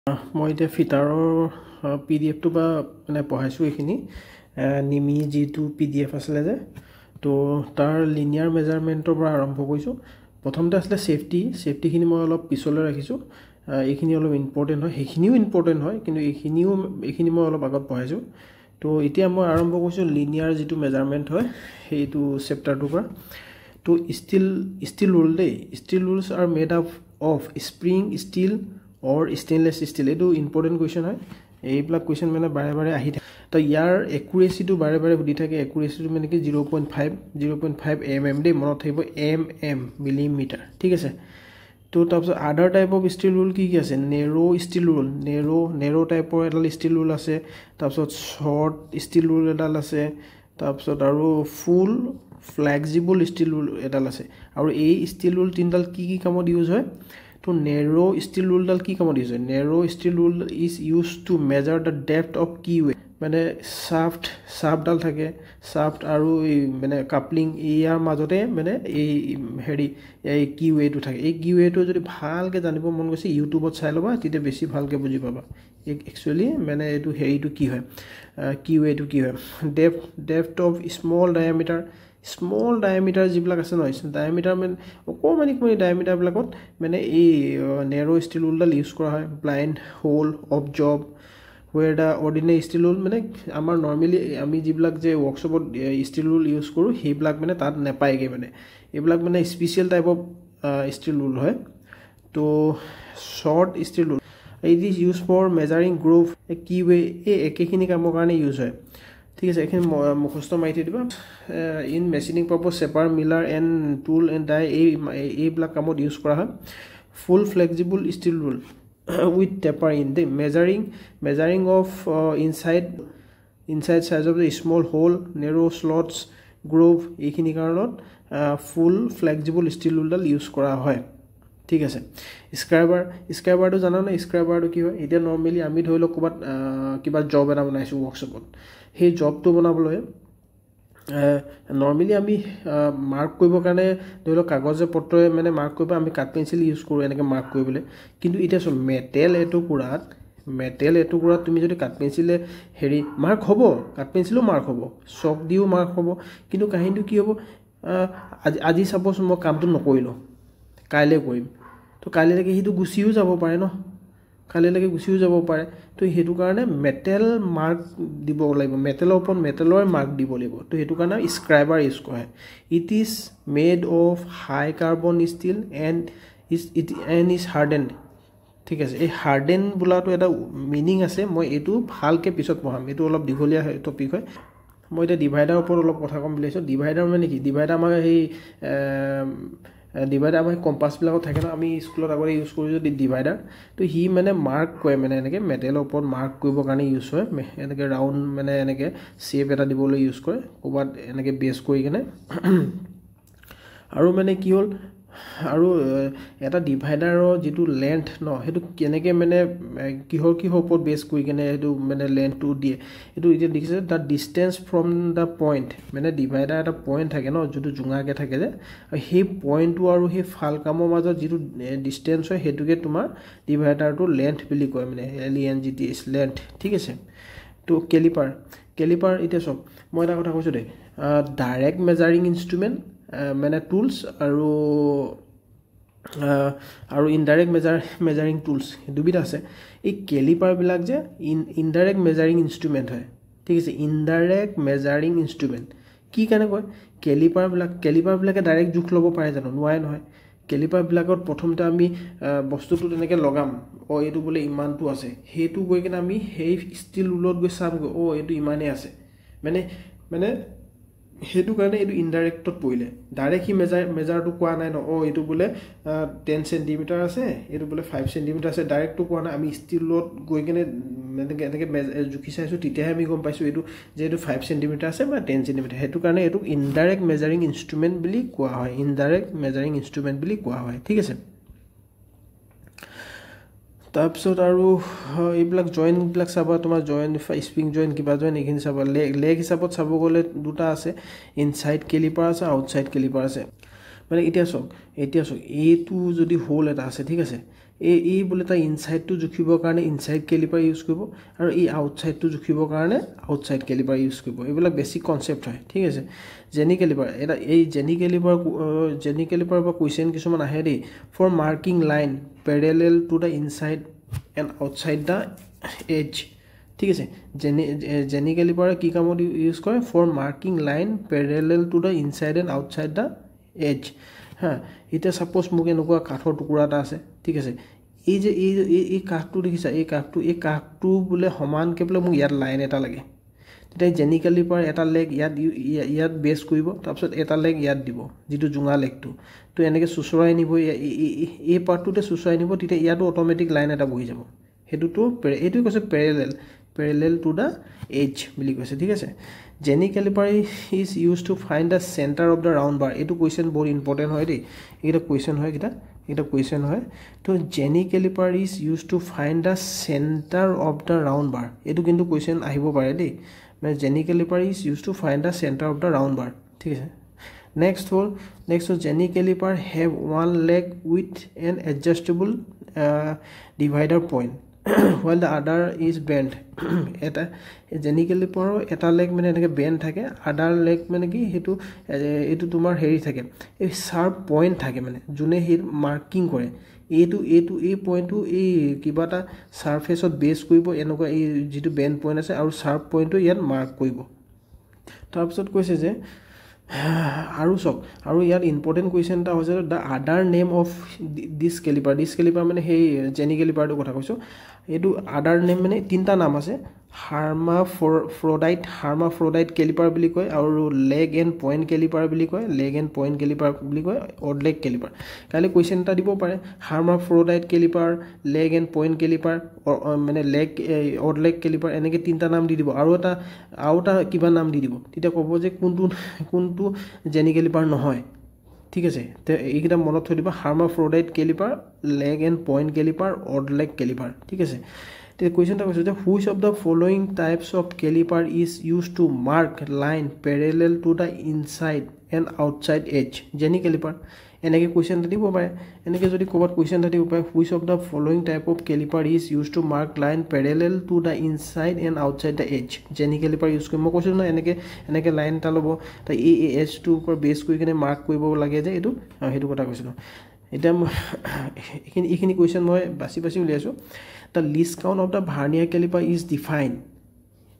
মই এতিয়া ফিটাৰৰ PDF টো বা মানে পঢ়াইছোঁ এইখিনি নিমি যিটো PDF আছিলে যে তো তাৰ লিনিয়াৰ মেজাৰমেণ্টৰ পৰা আৰম্ভ কৰিছোঁ প্ৰথমতে আছিলে সেফটিখিনি মই অলপ পিছলৈ ৰাখিছোঁ এইখিনি অলপ ইম্পৰ্টেণ্ট হয় সেইখিনিও ইম্পৰ্টেণ্ট হয় কিন্তু এইখিনি মই অলপ আগত পঢ়াইছোঁ তো এতিয়া মই আৰম্ভ কৰিছোঁ লিনিয়াৰ যিটো মেজাৰমেণ্ট হয় সেইটো চেপ্টাৰটোৰ পৰা তো steel rules are made up of spring steel or stainless steel এটো ইম্পৰ্টেন্ট কোৱেশ্চন হয় এইবিলাক কোৱেশ্চন মানে বাৰে আহি থাকে তো ইয়াৰ একুৰেসিটো বাৰে সুধি থাকে একুৰেসিটো মানে কি 0.5 mm দে মনত থাকিব mm মিলিমিটাৰ ঠিক আছে তো তাৰপিছত আদাৰ টাইপ অফ ষ্টিল ৰুল কি আছে নেৰো ষ্টিল ৰুল নেৰো টাইপৰ এডাল ষ্টিল ৰুল আছে তাৰপিছত শৰ্ট ষ্টিল ৰুল এডাল আছে তাৰপিছত আৰু ফুল ফ্লেক্সিবল ষ্টিল ৰুল এডাল আছে আৰু এই ষ্টিল ৰুল তিনডাল কি কামত ইউজ হয় তো নেৰো ষ্টিল ৰুলডাল কি কামত ইউজ হয় narrow steel rule is used to measure the depth of keyway মানে শাফ্টডাল থাকে শাফ্ট আৰু মানে কাপলিং ইয়াৰ মাজতে মানে এই হেৰি এই কিওয়েটো থাকে এই কিওয়েটো যদি ভালকে জানিব মন গৈছে ইউটিউবত চাই লবা তেতিয়া বেছি ভালকে বুজি পাবা একচুয়ালি মানে এটো হেৰিটো কি হয় কিওয়েটো কি হয় ডেপথ অফ স্মল ডায়ামিটাৰ যিবিলাক আছে নহয় ডায়ামিটাৰ মানে অকমানিক ডায়ামিটাৰ বিলাকত মানে এই নেৰো ষ্টিল ৰুলডাল ইউজ কৰা হয় blind hole of job where the ordinary steel rule মানে আমাৰ নৰমালি আমি যিবিলাক যে ওয়াৰ্কশপত স্টিল ৰুল ইউজ কৰো হেবিলাক মানে তাত নেপায়গে মানে এইবিলাক মানে special type of steel rule হয় তো short steel rule it is used for measuring groove keyway এই একেখিনি কামৰ কাৰণে ইউজ হয় ঠিক আছে এখন মুখস্থ মাইতি দিবা in machining purpose shaper miller and tool and die এই ব্লক কামত ইউজ কৰা হয় full flexible steel rule with taper in the measuring of inside size of the small hole narrow slots groove এইখিনি কাৰণত full flexible steel rule use কৰা হয় ঠিক আছে স্ক্ৰাইবাৰটো জানা না স্ক্ৰাইবাৰটো কি হয় এটা নৰমালি আমি ধৰিলো কবাত কিবা জব এটা বনাইছো ওয়াৰ্কশপত সেই জবটো বনাবলৈ নৰমালি আমি মাৰ্ক কৰিব কাৰণে ধৰিলো কাগজে পত্ৰয়ে মানে মাৰ্ক কৰিব আমি কাট পেন্সিল ইউজ কৰো এনেকে মাৰ্ক কৰিবলৈ কিন্তু এটা মেটেল এটুকুৰাত তুমি যদি কাট পেন্সিলে হেৰি মার্ক হ'ব কাট পেন্সিলও মার্ক হ'ব চক দিও মার্ক হ'ব কিন্তু কাহিনীটো কি হ'ব আজি সাপোজ মই কামটো নকৰিলো কাইলে কৰিম তো কাইলৈকে হিটো গুছিও যাব পাৰে ন কাইলৈকে গুছিও যাব পাৰে তো হেতু কাৰণে মেটেল মাৰ্ক দিব লাগিব মেটেলৰ ওপৰত মেটেলৰ মাৰ্ক দিব লাগিব তো হেতু কাৰণে স্ক্ৰাইবাৰ ইউজ কৰা it is made of high carbon steel and is hardened ঠিক আছে এই হার্ডেন বুলাটো এটা মিনিং আছে মই এটো ভালকে পিছত পঢ়াম এটো অলপ দিঘলীয়া টপিক হয় মই এটা ডিভাইডাৰ ওপৰত অলপ কথা কম বুলিছো ডিভাইডাৰ মানে কি ডিভাইডাৰ আমাৰ এই ডিভাইডাৰ আমাৰ কম্পাস বিলাকত থাকে না আমি স্কুলত আগৰে ইউজ কৰি যদি ডিভাইডাৰ তো হি মানে মাৰ্ক কয় মানে এনেকে মেটেলৰ ওপৰত মাৰ্ক কৰিব কাৰণে ইউজ হয় এনেকে ৰাউন্ড মানে এনেকে শেপ এটা দিবলৈ ইউজ কৰে কোবাত এনেকে বেস কৰি কেনে আৰু মানে কি হল আৰু এটা ডিভাইডাৰৰ যেটো লেন্থ ন হেতু কেনেকে মানে কিহৰ ওপৰত বেস কৰি কেনে হেতু মানে লেন্থটো দিয়ে এটো এতিয়া দেখিছে দা ডিসটেন্স ফ্রম দা পয়েন্ট মানে ডিভাইডাৰ এটা পয়েন্ট থাকে ন যেটো জুঙাকে থাকে যে সেই পয়েন্টটো আৰু সেই ফালকামৰ মাজত যেটো ডিসটেন্স হয় হেতুকে তোমাৰ ডিভাইডাৰটো লেন্থ বুলি কয় মানে LENGTH লেন্থ ঠিক আছে তো কেলিপাৰ এটা সব মই এটা কথা কৈছো দে ডাইৰেক্ট মেজাৰিং ইনস্ট্ৰুমেন্ট মানে টুলস আৰু ইনডাইৰেক্ট মেজাৰিং টুলস দুবিধ আছে এই কেলিপাৰ বিলাক যে ইনডাইৰেক্ট মেজাৰিং ইনস্ট্ৰুমেন্ট হয় ঠিক আছে ইনডাইৰেক্ট মেজাৰিং ইনস্ট্ৰুমেন্ট কি কাৰণে কয় কেলিপাৰ বিলাকে ডাইৰেক্ট জুখ লব পাৰে জানো নোৱাৰে নহয় কেলিপাৰ বিলাকত প্ৰথমতে আমি বস্তুটো তেনেকে লগাম ও এটো বলে ইমানটো আছে হেতু গৈ কিনে আমি হেই ষ্টিল ৰুলত গৈ চাম ও এটো ইমানে আছে মানে হেতু কাৰণে এটো ইনডাইৰেক্টত পইলে ডাইৰেক্ট হি মেজাৰটো কোৱা নাই ন ও এটো বলে 10 cm আছে এটো বলে 5 cm আছে ডাইৰেক্টটো কোৱা নাই আমি ষ্টিলত গৈ কিনে এনেকে জুখি চাইছো তেতিয়া আমি গম পাইছো এটো যে এটো 5 cm আছে বা 10 cm হেতু কাৰণে এটো ইনডাইৰেক্ট মেজাৰিং ইনস্ট্ৰুমেন্ট বুলি কোৱা হয় ইনডাইৰেক্ট মেজাৰিং ইনস্ট্ৰুমেন্ট বুলি কোৱা হয় ঠিক আছে তাৰপিছত আৰু এইবিলাক জয়েন্ট বিলাক চাবা তোমাৰ জয়েন্ট স্প্ৰিং জয়েন্ট কিবা জয়েন্ট এখিনি চাবা লেগ হিচাপত চাব গলে দুটা আছে ইনসাইড কেলিপাৰ আছে আউটসাইড কেলিপাৰ আছে মানে এতিয়া চক এইটো যদি হোল এটা আছে ঠিক আছে এই বোলে তাৰ ইনসাইডটো জুখিবৰ কাৰণে ইনসাইড কেলিপাৰ ইউজ কৰিব আৰু এই আউটসাইডটো জুখিবৰ কাৰণে আউটসাইড কেলিপাৰ ইউজ কৰিব এইবিলাক বেসিক কনসেপ্ট হয় ঠিক আছে জেনি কেলিপাৰ এটা এই জেনি কেলিপাৰ বা কোৱেশ্চন কিছুমান আহে দেই for marking line প্যাৰালেল to the inside and outside da as ঠিক আছে জেনি কেলিপাৰ কি কামত ইউজ কৰে for marking line প্যাৰালেল to the inside and outside da as হ্যাঁ এটা সাপোজ মোক এনেকুৱা কাঠৰ টুকুৰা এটা আছে ঠিক আছে এই যে এই কাঠটো দেখিছা এই কাঠটো বোলে সমানকে বোলে মোক ইয়াত লাইন এটা লাগে তেতিয়া জেনি কেলিপাৰ এটা লেগ ইয়াত বেস কৰিব তাৰপিছত এটা লেগ ইয়াত দিব যেটো জুঙা লেগটো তো এনেকে সুচৰাই নিব এই পাৰ্টটোতে সুচৰাই নিব তেতিয়া ইয়াতো অটোমেটিক লাইন এটা বহি যাব হেতুটো এইটো কৈছে প্যাৰালেল টু দা এজ বুলি কৈছে ঠিক আছে jenny caliper is used to find the centre of the round bar এইটো কোৱেশ্চন বহুত ইম্পৰ্টেন্ট হয় দেই এটা কোৱেশ্চন হয় এটা কোৱেশ্চন হয় তো jenny caliper is used to find the centre of the round bar এইটো কিন্তু কোৱেশ্চন আহিব পাৰে দেই মানে jenny caliper is used to find the centre of the round bar ঠিক আছে next jeni caliper have one leg with an adjustable divider point while the other is bent eta jeni caliper eta leg mane enake bend thake other leg mane ki hetu etu tumar heri thake a sharp point thake mane june hir marking kore এইটো এই পইণ্টটো এই কিবাটা সারফেসত base কৰিব এনেকুৱা এই যেটো band point আছে আৰু শাৰ্প পইণ্টটো ইয়াত মাৰ্ক কৰিব তাৰপিছত কৈছে যে আৰু সক আৰু ইয়াৰ ইম্পৰ্টেন্ট কোৱেশ্চন এটা হৈছে দা আদাৰ নেম অফ দিস কেলিপাৰ মানে হেই জেনি কেলিপাৰটো কথা কৈছো এটো আদাৰ নেম মানে তিনটা নাম আছে হাৰ্মাফ্ৰডাইট কেলিপাৰ বুলি কয় আৰু লেগ এণ্ড পইণ্ট কেলিপাৰ বুলি কয় অড লেগ কেলিপাৰ কালে কোৱেশ্চন এটা দিব পাৰে hermaphrodite caliper leg and point caliper মানে লেগ অড লেগ কেলিপাৰ এনেকে তিনটা নাম দি দিব আৰু এটা কিবা নাম দি দিব তেতিয়া ক'ব যে কোনটো জেনি কেলিপাৰ নহয় ঠিক আছে তে এইটা মনত থৈ দিবা hermaphrodite caliper leg and point caliper odd leg caliper ঠিক আছে The question is which of the following types of caliper is used to mark line parallel to the inside and outside edge? Jeni caliper. Enake question thati bo pare. Enake jodi kobat question thati bo pare. Which of the following type of caliper is used to mark line parallel to the inside and outside the edge? Jeni caliper use koi. Mo question na enake line ta lobo. Ta edge to upor base koi kene mark koi bo lage je etu. Hetu kota question. Eta ekhini question moi basi uliaso. The least count of the vernier caliper is defined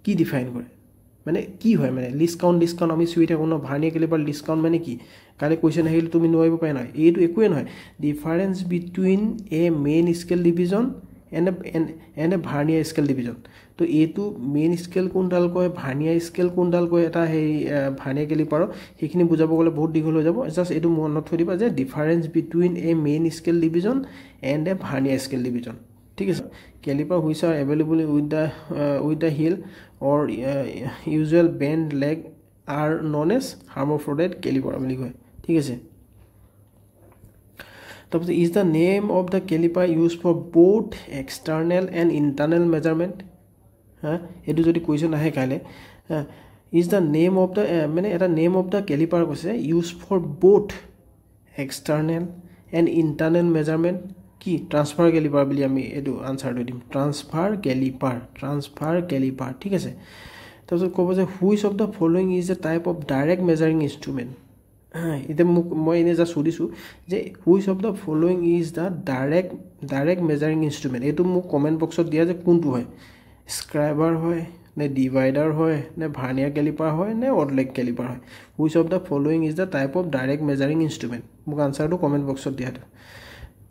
কি define কৰে মানে কি হয় মানে list count আমি সুইটা কোন vernier ক্যালিপাৰ list count মানে কি কালে কোৱেশ্চন আহিল তুমি নোৱাৰিব পাই নহয় এইটো একোৱে নহয় difference between A main scale division and A vernier scale division তো এইটো মেইন স্কেল কোনডাল কয় ভাৰ্নিয়াৰ স্কেল কোনডাল কয় এটা হেই ভাৰ্নিয়াৰ ক্যালিপাৰ সেইখিনি বুজাব গলে বহুত দীঘল হৈ যাব জাস্ট এইটো মনত থৈ দিবা যে difference between A main scale division and A vernier scale division ঠিক আছে caliper which are available with the heel or usual bend leg are known as hermaphrodite caliper বুলি কয় ঠিক আছে তাৰপিছত is the name of the caliper used for both external and internal measurement এটো যদি question আহে কালে is the name of the মানে এটা name of the caliper কৈছে used for both external and internal measurement কি ট্রান্সফার ক্যালিপার বলি আমি এটো আনসার দিম ট্রান্সফার ক্যালিপার ঠিক আছে তারপর কব যে which of the following is a type of direct measuring instrument এটা মই এনে যা সুধিছো যে which of the following is the direct measuring instrument এটো মোক কমেন্ট বক্সত দিয়া যে কোনটো হয় স্ক্রাইবার হয় নে ডিভাইডার হয় নে ভার্নিয়ার ক্যালিপার হয় নে অড লেগ ক্যালিপার হয় which of the following is the type of direct measuring instrument মোক আনসারটো কমেন্ট বক্সত দিয়া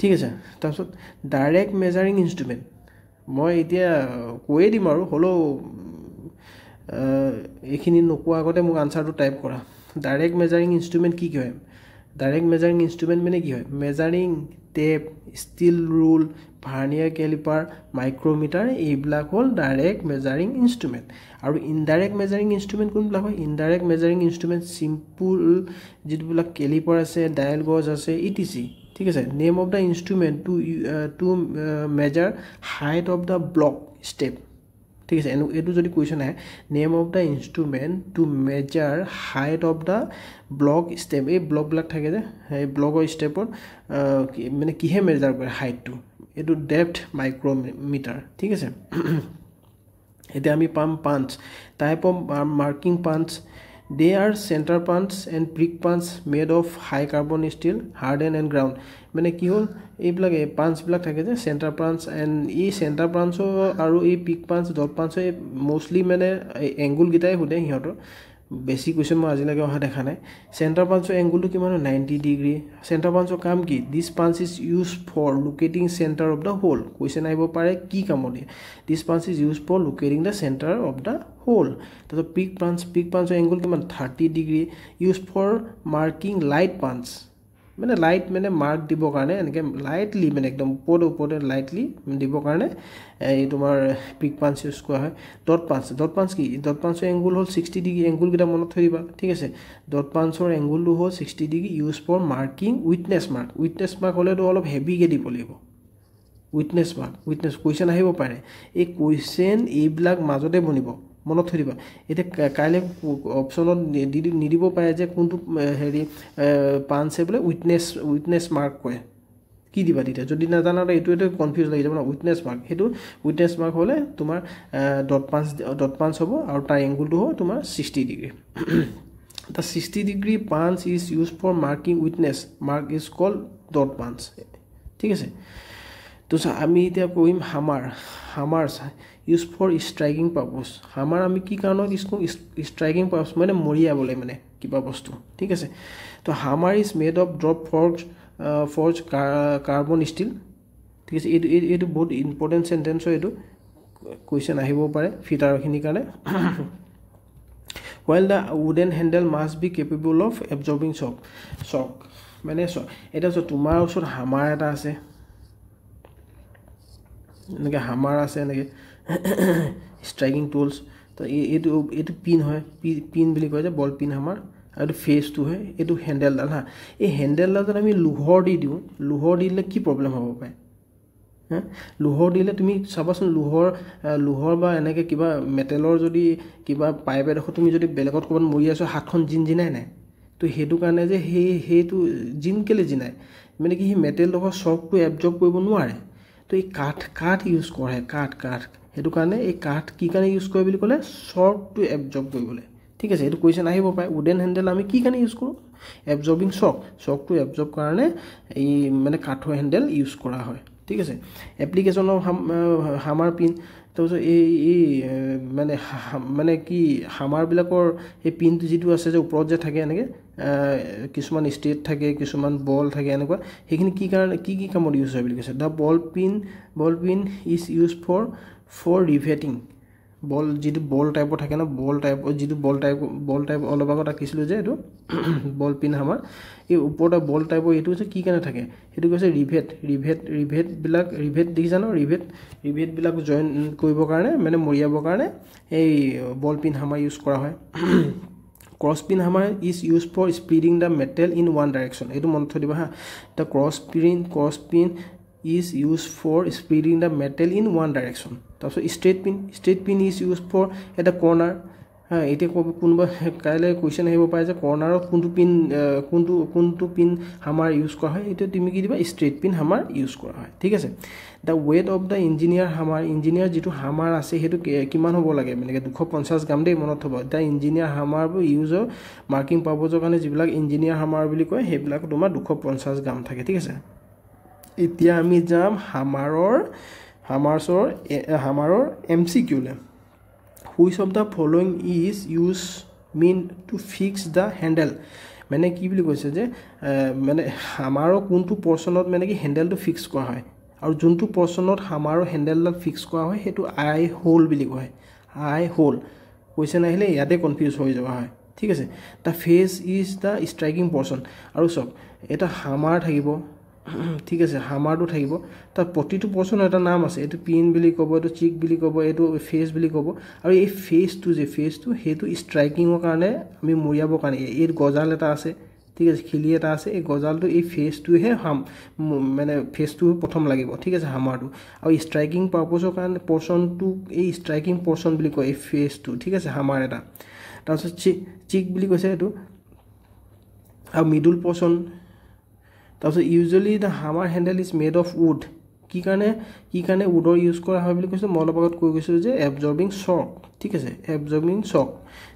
ঠিক আছে তাৰপিছত ডাইৰেক্ট মেজাৰিং ইনস্ট্ৰুমেন্ট মই এতিয়া কৈ দিম আৰু হলো এখিনি নকোৱা আগতে মোক আনসাৰটো টাইপ কৰা ডাইৰেক্ট মেজাৰিং ইনস্ট্ৰুমেন্ট কি হয় ডাইৰেক্ট মেজাৰিং ইনস্ট্ৰুমেন্ট মানে কি হয় measuring tape steel rule vernier caliper micrometer এইবিলাক হল ডাইৰেক্ট মেজাৰিং ইনস্ট্ৰুমেন্ট আৰু ইনডাইৰেক্ট মেজাৰিং ইনস্ট্ৰুমেন্ট কোনবিলাক হয় ইনডাইৰেক্ট মেজাৰিং ইনস্ট্ৰুমেন্ট সিম্পল যেটোবিলাক ক্যালিপাৰ আছে ডায়াল গজ আছে ইটিসি ঠিক আছে name of the instrument to measure height of the block step ঠিক আছে এটো যদি কোৱেশ্চন আহে name of the instrument to measure height of the block step এই ব্লক ব্লক থাকে যে এই ব্লকৰ স্টেপৰ মানে কিহে মেজাৰ কৰে হাইটটো এইটো ডেপ্থ মাইক্ৰমিটাৰ ঠিক আছে এতিয়া আমি পাম punch type of marking punch they are centre punch and prick punch made of high carbon steel harden and ground মানে কি হ'ল এইবিলাক পাঞ্চবিলাক থাকে যে চেণ্টাৰ পাঞ্চ এণ্ড এই চেণ্টাৰ পাঞ্চো আৰু এই পিক পাঞ্চ ডট পাঞ্চো মষ্টলি মানে এংগুলকেইটাই সোধে সিহঁতৰ বেছি কুৱেশ্যন মই আজিলৈকে অহা দেখা নাই চেণ্টাৰ পাঞ্চৰ এংগুলটো কিমান 90 ডিগ্ৰী চেণ্টাৰ পাঞ্চৰ কাম কি this punch is use for locating centre of the hole question আহিব পাৰে কি কামত দিয়ে this punch is use for locating the centre of the hole তাৰপিছত পিক পাঞ্চৰ এংগুল কিমান 30 degree use for marking light punch মানে লাইট মানে মাৰ্ক দিবৰ কাৰণে এনেকৈ লাইটলি মানে একদম ওপৰতে লাইটলি দিবৰ কাৰণে এই তোমাৰ পিক পাঞ্চ ইউজ কৰা হয় ডট পাঞ্চ কি ডট পাঞ্চৰ এংগুল হ'ল 60 ডিগ্ৰী এংগুলকেইটা মনত থৈ দিবা ঠিক আছে ডট পাঞ্চৰ এংগুলটো হ'ল 60 degree use for marking witness mark হ'লেতো অলপ হেভিকৈ দিব লাগিব উইটনেছ কুৱেশ্যন আহিব পাৰে এই কুৱেশ্যন এইবিলাক মাজতে বনিব মনত থৈ দিবা এতিয়া কাইলৈ অপশ্যনত নিদিব পাৰে যে কোনটো হেৰি পাঞ্চে বোলে উইটনেছ মাৰ্ক কয় কি দিবা তেতিয়া যদি নাজানা এইটো কনফিউজ লাগি যাব না উইটনেছ মাৰ্ক সেইটো উইটনেছ মাৰ্ক হ'লে তোমাৰ ডট পাঞ্চ হ'ব আৰু তাৰ এংগুলটো হ'ব তোমাৰ 60 degree the 60 degree punch is use for marking witness mark is called dot punch ঠিক আছে তো আমি এতিয়া কৰিম hammer use for striking purpose hammer আমি কি কাৰণত ইউজ কৰোঁ ষ্ট্ৰাইকিং পাৰপজ মানে মৰিয়াবলৈ মানে কিবা বস্তু ঠিক আছে তো hammer is made of drop forge carbon steel ঠিক আছে এইটো বহুত ইম্পৰ্টেণ্ট চেণ্টেন্স হয় এইটো কুৱেশ্যন আহিব পাৰে ফিটাৰখিনিৰ কাৰণে while the wooden handle must be capable of absorbing shock মানে এটা তোমাৰ ওচৰত হামাৰ এটা আছে এনেকৈ হামাৰ আছে এনেকৈ ষ্ট্ৰাইকিং টুলছ তো এইটো পিন হয় পিন বুলি কয় যে বল পিন হামাৰ আৰু এইটো ফেচটো হয় এইটো হেণ্ডেলডাল হা এই হেণ্ডেলডাল যদি আমি লোহৰ দি দিওঁ লোহৰ দি দিলে কি প্ৰব্লেম হ'ব পাৰে হা লোহৰ দিলে তুমি চাবাচোন লোহৰ বা এনেকৈ কিবা মেটেলৰ যদি কিবা পাইপ এডোখৰ তুমি যদি বেলেগত ক'ৰবাত মৰি আছো হাতখন জিনজিনাই নাই তো সেইটো কাৰণে যে সেইটো কেলৈ জিনাই মানে কি সেই মেটেলডোখৰ শ্বকটো এবজৰ্ব কৰিব নোৱাৰে তো এই কাঠ ইউজ কৰে কাঠ সেইটো কাৰণে এই কাঠ কি কাৰণে ইউজ কৰে বুলি ক'লে শ্বকটো এবজৰ্ব কৰিবলৈ ঠিক আছে এইটো কুৱেশ্যন আহিব পাৰে উডেন হেণ্ডেল আমি কি কাৰণে ইউজ কৰোঁ এবজৰ্বিং শ্বকটো এবজৰ্ব কাৰণে এই মানে কাঠৰ হেণ্ডেল ইউজ কৰা হয় ঠিক আছে এপ্লিকেশ্যন অফ হামাৰ পিন তাৰপিছত এই মানে কি হামাৰবিলাকৰ এই পিনটো যিটো আছে যে ওপৰত যে থাকে এনেকৈ কিছুমান ষ্টেট থাকে কিছুমান বল থাকে এনেকুৱা সেইখিনি কি কাৰণে কি কামত ইউজ হয় বুলি কৈছে the ball peen is use for riveting ball যিটো বল টাইপৰ থাকে ন যিটো বল টাইপ অলপ আগত আঁকিছিলোঁ যে এইটো বল পিন হামাৰ এই ওপৰতে বল টাইপৰ এইটো হৈছে কি কাৰণে থাকে সেইটো কৈছে ৰিভেট দেখিছা ন ৰিভেটবিলাক জইন কৰিবৰ কাৰণে মানে মৰিয়াবৰ কাৰণে এই বল পিন হামাৰ ইউজ কৰা হয় cross peen hammer is use for speeding the metal in one direction এইটো মনত থৈ দিবা হা the cross peen is used for spreading the metal in one direction তাৰপিছত straight pin is used for এটা কৰ্নাৰ হা এতিয়া কোনোবা কাইলৈ কুৱেশ্যন আহিব পাৰে যে কৰ্নাৰত কোনটো পিন হামাৰ ইউজ কৰা হয় এইটো তুমি কি দিবা ষ্ট্ৰেইট পিন হামাৰ ইউজ কৰা হয় ঠিক আছে the weight of the engineer যিটো হামাৰ আছে সেইটো কিমান হ'ব লাগে মানে 250 গ্ৰাম দেই মনত থ'ব দ্য ইঞ্জিনিয়াৰ হামাৰ ইউজ মাৰ্কিং পাৰপজৰ কাৰণে যিবিলাক ইঞ্জিনিয়াৰ হামাৰ বুলি কয় সেইবিলাক তোমাৰ 250 গ্ৰাম থাকে ঠিক আছে এতিয়া আমি যাম হামাৰৰ MCQলে which of the following is mean to fix the handle মানে কি বুলি কৈছে যে মানে হামাৰৰ কোনটো পৰ্চনত মানে কি হেণ্ডেলটো ফিক্স কৰা হয় আৰু যোনটো পৰ্চনত হামাৰৰ হেণ্ডেলডাল ফিক্স কৰা হয় সেইটো আই হোল বুলি কয় আই হোল কুৱেশ্যন আহিলে ইয়াতে কনফিউজ হৈ যোৱা হয় ঠিক আছে the face is the striking portion আৰু চাওক এটা হামাৰ থাকিব ঠিক আছে হামাৰটো থাকিব তাৰ প্ৰতিটো পৰ্চনৰ এটা নাম আছে এইটো পিন বুলি ক'ব এইটো চিক বুলি ক'ব এইটো ফেচ বুলি ক'ব আৰু এই ফেচটো সেইটো ষ্ট্ৰাইকিঙৰ কাৰণে আমি মৰিয়াবৰ কাৰণে এই গজাল এটা আছে ঠিক আছে খিলি এটা আছে এই গজালটো এই ফেচটোহে মানে ফেচটো প্ৰথম লাগিব ঠিক আছে হামাৰটো আৰু ষ্ট্ৰাইকিং পাৰপজৰ কাৰণে পৰ্চনটো এই ষ্ট্ৰাইকিং পৰ্চন বুলি কয় এই ফেচটো ঠিক আছে হামাৰ এটা তাৰপিছত চিক বুলি কৈছে এইটো আৰু মিডল পৰ্চন তাৰপিছত usually the hammer handle is made of wood কি কাৰণে উডৰ ইউজ কৰা হয় বুলি কৈছে মই অলপ আগত কৈ গৈছোঁ যে এবজৰ্বিং শ্বক ঠিক আছে এবজৰ্বিং শ্বক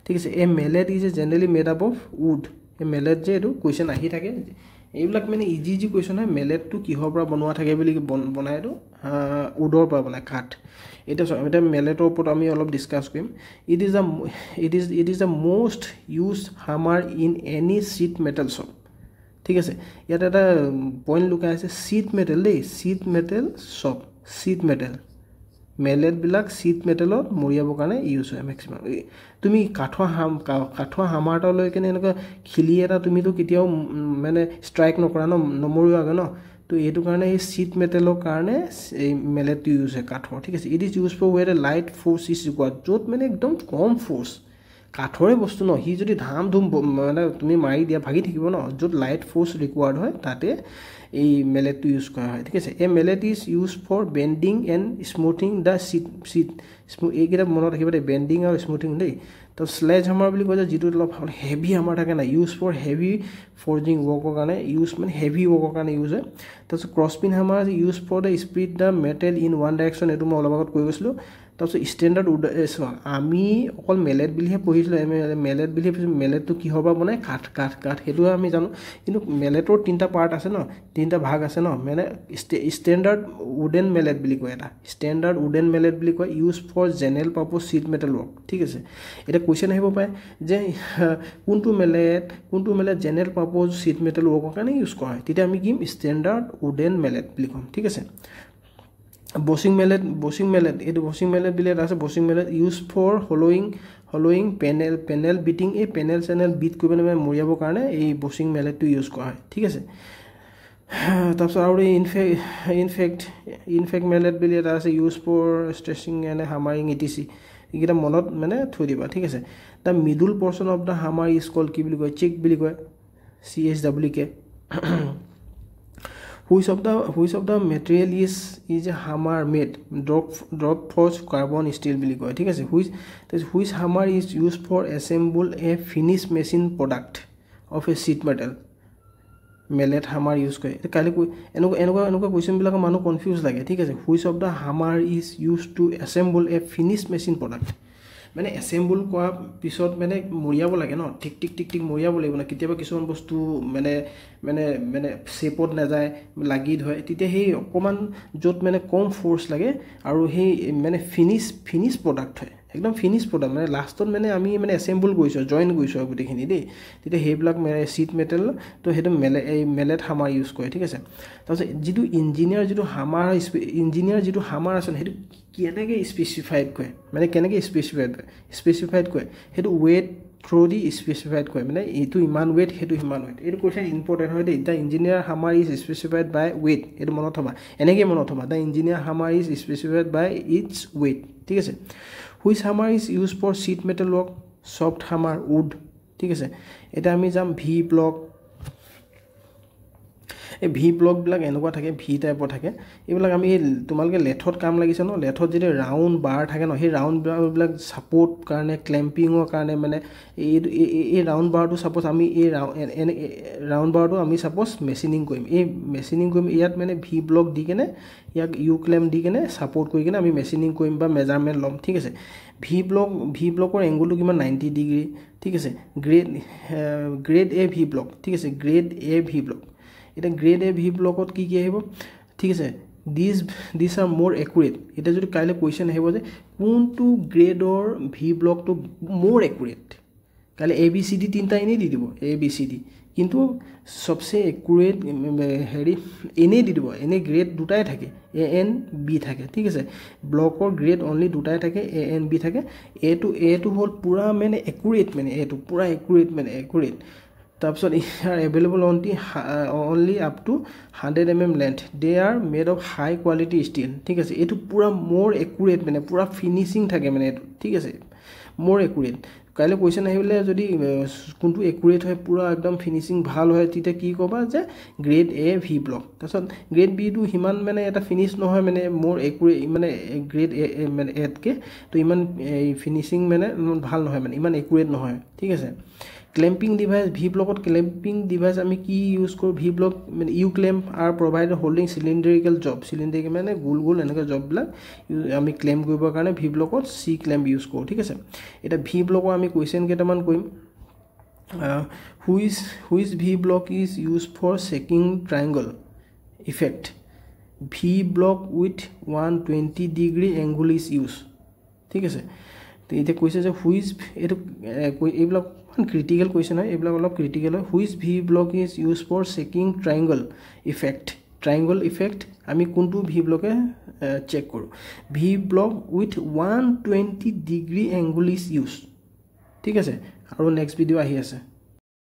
ঠিক আছে a mallet is generally made up of wood a mallet যে এইটো কুৱেশ্যন আহি থাকে এইবিলাক মানে ইজি কুৱেশ্যন হয় মেলেটটো কিহৰ পৰা বনোৱা থাকে বুলি বনাই এইটো উডৰ পৰা বনায় কাঠ এতিয়া মেলেটৰ ওপৰত আমি অলপ ডিছকাছ কৰিম it is the most use hammer in any sheet metal shop ঠিক আছে ইয়াত এটা পইণ্ট লুকাই আছে চিট মেটেল দেই sheet metal shop sheet metal মেলেটবিলাক চিট মেটেলত মৰিয়াবৰ কাৰণে ইউজ হয় মেক্সিমাম তুমি কাঠৰ হামাৰ এটা লৈ কেনে এনেকুৱা খিলি এটা তুমিতো কেতিয়াও মানে ষ্ট্ৰাইক নকৰা নমৰিবাগৈ ন তো এইটো কাৰণে এই চিট মেটেলৰ কাৰণে এই মেলেটটো ইউজ হয় কাঠৰ ঠিক আছে it is use for where a light force is required য'ত মানে একদম কম ফ'ৰ্চ কাঠৰে বস্তু ন সি যদি ধাম ধুম মানে তুমি মাৰি দিয়া ভাগি থাকিব ন য'ত লাইট ফ'ৰ্চ ৰিকুৱাৰ্ড হয় তাতে এই মেলেটটো ইউজ কৰা হয় ঠিক আছে এই mallet is use for bending and smoothing the sheet এইকেইটা মনত ৰাখিব দেই বেণ্ডিং আৰু স্মুথিং দেই তো স্লেজ হামাৰ বুলি কয় যে যিটো অলপ হেভি হামাৰ থাকে না ইউজ ফৰ হেভি ফৰ্জিং ৱৰ্কৰ কাৰণে ইউজ মানে হেভি ৱৰ্কৰ কাৰণে ইউজ হয় তাৰপিছত cross peen hammer use for the speed the metal in one direction এইটো মই অলপ আগত কৈ গৈছিলোঁ তাৰপিছত ষ্টেণ্ডাৰ্ড চোৱা আমি অকল মেলেট বুলিহে পঢ়িছিলোঁ মেলেট বুলি ভাবিছিলোঁ মেলেটটো কিহৰ পৰা বনায় কাঠ সেইটোহে আমি জানো কিন্তু মেলেটৰ তিনিটা পাৰ্ট আছে ন তিনিটা ভাগ আছে ন মানে ষ্টেণ্ডাৰ্ড উডেন মেলেট বুলি কয় এটা ষ্টেণ্ডাৰ্ড উডেন মেলেট বুলি কয় use for general purpose sheet metal work ঠিক আছে এতিয়া কুৱেশ্যন আহিব পাৰে যে কোনটো mallet general purpose sheet metal ৱৰ্কৰ কাৰণে ইউজ কৰা হয় তেতিয়া আমি কিম ষ্টেণ্ডাৰ্ড উডেন মেলেট বুলি ক'ম ঠিক আছে বচিং মেলেট এইটো বচিং মেলেট বুলি এটা আছে bossing mallet use for hollowing panel beating এই পেনেল চেনেল বিট কৰি পেলাই মৰিয়াবৰ কাৰণে এই বচিং মেলেটটো ইউজ কৰা হয় ঠিক আছে তাৰপিছত আৰু ইনফেক্ট মেলেট বুলি এটা আছে use for stretching and hammering etc এইকেইটা মনত মানে থৈ দিবা ঠিক আছে the middle portion of the hammer is call কি বুলি কয় চেক বুলি কয় CHWK which of the material is a hammer made drop forged carbon steel বুলি কয় ঠিক আছে which hammer is used for assemble a finished machine product of a sheet metal mallet hammer use কৰে কালি এনেকুৱা কুৱেশ্যনবিলাক মানুহ কনফিউজ লাগে ঠিক আছে which of the hammer is used to assemble a finished machine product মানে এসেম্বল কৰা পিছত মানে মৰিয়াব লাগে ন ঠিক মৰিয়াব লাগিব না কেতিয়াবা কিছুমান বস্তু মানে শেপত নাযায় লাগি ধৰে তেতিয়া সেই অকমান য'ত মানে কম ফ'ৰ্চ লাগে আৰু সেই মানে ফিনিশ প্ৰডাক্ট হয় একদম ফিনিশ প্ৰডাক্ট মানে লাষ্টত মানে আমি মানে এসেম্বল কৰিছোঁ জইন কৰিছোঁ গোটেইখিনি দেই তেতিয়া সেইবিলাক চিট মেটেল তো সেইটো মেলেট হামাৰ ইউজ কৰে ঠিক আছে তাৰপিছত যিটো ইঞ্জিনিয়াৰ যিটো হামাৰ আছে সেইটো কেনেকৈ স্পেচিফাইড কৰে মানে কেনেকৈ স্পেচিফাইড কৰে সেইটো ৱেট থ্ৰু দি স্পেচিফাইড কৰে মানে এইটো ইমান ৱেট সেইটো সিমান ৱেট এইটো কুৱেশ্যন ইম্পৰ্টেণ্ট হয় দেই the engineer hammer is specified by weight এইটো মনত থ'বা এনেকৈ মনত থ'বা the engineer hammer is specified by its weight ঠিক আছে which hammer is use for sheet metal work soft hammer wood ঠিক আছে এতিয়া আমি যাম ভি ব্লক এই ভি ব্লকবিলাক এনেকুৱা থাকে ভি টাইপৰ থাকে এইবিলাক আমি তোমালোকে লেথত কাম লাগিছে ন লেথত যদি ৰাউণ্ড বাৰ থাকে ন সেই ৰাউণ্ড বাৰবিলাক ছাপৰ্ট কাৰণে ক্লেম্পিঙৰ কাৰণে মানে এই ৰাউণ্ড বাৰটো ছাপ'জ আমি এই ৰাউণ্ড বাৰটো আমি ছাপ'জ মেচিনিং কৰিম ইয়াত মানে ভি ব্লক দি কেনে ইয়াক ইউ ক্লেম দি কেনে ছাপৰ্ট কৰি কেনে আমি মেচিনিং কৰিম বা মেজাৰমেণ্ট ল'ম ঠিক আছে ভি ব্লকৰ এংগুলটো কিমান 90 ডিগ্ৰী ঠিক আছে গ্ৰেড এ ভি ব্লক ঠিক আছে গ্ৰেড এ ভি ব্লক এটা গ্ৰেড এ ভি ব্লকত কি আহিব ঠিক আছে দিছ আৰ মোৰ একুৰেট এটা যদি কাইলৈ কুৱেশ্যন আহিব যে কোনটো গ্ৰেডৰ ভি ব্লকটো মোৰ একুৰেট কাইলৈ ABCD তিনিটা এনেই দি দিব ABCD কিন্তু সবচে একুৰেট এনেই দি দিব এনেই গ্ৰেড দুটাই থাকে ANB থাকে ঠিক আছে ব্লকৰ গ্ৰেড অনলি দুটাই থাকে ANB থাকে এটো হ'ল পুৰা মানে একুৰেট মানে এটো পুৰা একুৰেট তাৰপিছত ইয়াৰ available only up to 100 mm length they are made of high quality steel ঠিক আছে এইটো পুৰা মোৰ একুৰেট মানে পুৰা ফিনিচিং থাকে মানে এইটো ঠিক আছে মোৰ একুৰেট কাইলৈ কুৱেশ্যন আহিলে যদি কোনটো একুৰেট হয় পুৰা একদম ফিনিচিং ভাল হয় তেতিয়া কি ক'বা যে গ্ৰেড এ ভি ব্লক তাৰপিছত গ্ৰেড বিটো সিমান মানে এটা ফিনিছ নহয় মানে মোৰ একুৰেট মানে গ্ৰেড এ মানে এতকৈ তো ইমান ফিনিচিং মানে ভাল নহয় মানে ইমান একুৰেট নহয় ঠিক আছে ক্লেম্পিং ডিভাইচ ভি ব্লকত ক্লেম্পিং ডিভাইচ আমি কি ইউজ কৰোঁ ভি ব্লক মানে U clamp are provide holding cylindrical job cylindrical মানে গোল গোল এনেকৈ জববিলাক আমি ক্লেম কৰিবৰ কাৰণে ভি ব্লকত চি ক্লেম্প ইউজ কৰোঁ ঠিক আছে এটা ভি ব্লকৰ আমি কুৱেশ্যন কেইটামান কৰিম which V block is use for checking triangle effect V block with 120 degree angle is use ঠিক আছে তো এতিয়া কৈছে যে হুইচ এইটো এইবিলাক ক্ৰিটিকেল কুৱেশ্যন হয় এইবিলাক অলপ ক্ৰিটিকেল হয় which V block is use for checking triangle effect আমি কোনটো ভি ব্লকে চেক কৰোঁ V block with 120 degree angle is use ঠিক আছে আৰু নেক্সট ভিডিঅ' আহি আছে